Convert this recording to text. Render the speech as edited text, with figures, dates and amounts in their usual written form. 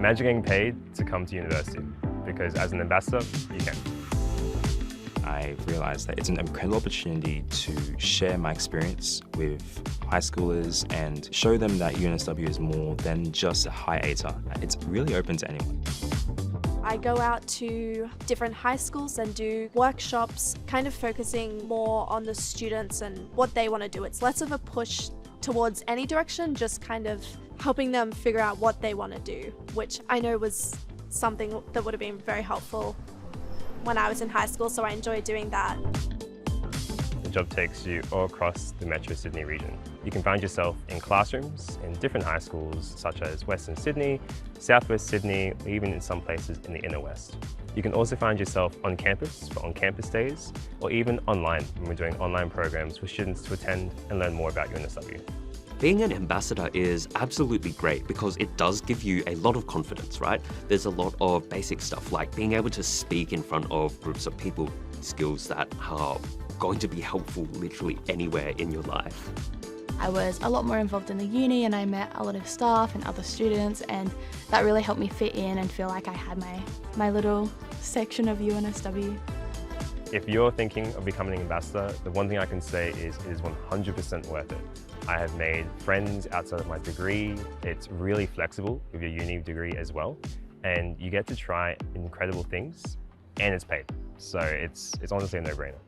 Imagine getting paid to come to university, because as an ambassador, you can. I realised that it's an incredible opportunity to share my experience with high schoolers and show them that UNSW is more than just a hiatus. It's really open to anyone. I go out to different high schools and do workshops, kind of focusing more on the students and what they want to do. It's less of a push towards any direction, just kind of helping them figure out what they want to do, which I know was something that would have been very helpful when I was in high school, so I enjoy doing that. The job takes you all across the Metro Sydney region. You can find yourself in classrooms in different high schools such as Western Sydney, Southwest Sydney, or even in some places in the inner west. You can also find yourself on campus for on-campus days, or even online when we're doing online programs for students to attend and learn more about UNSW. Being an ambassador is absolutely great because it does give you a lot of confidence, right? There's a lot of basic stuff like being able to speak in front of groups of people, skills that are going to be helpful literally anywhere in your life. I was a lot more involved in the uni and I met a lot of staff and other students, and that really helped me fit in and feel like I had my little section of UNSW. If you're thinking of becoming an ambassador, the one thing I can say is it is 100% worth it. I have made friends outside of my degree. It's really flexible with your uni degree as well. And you get to try incredible things and it's paid. So it's honestly a no-brainer.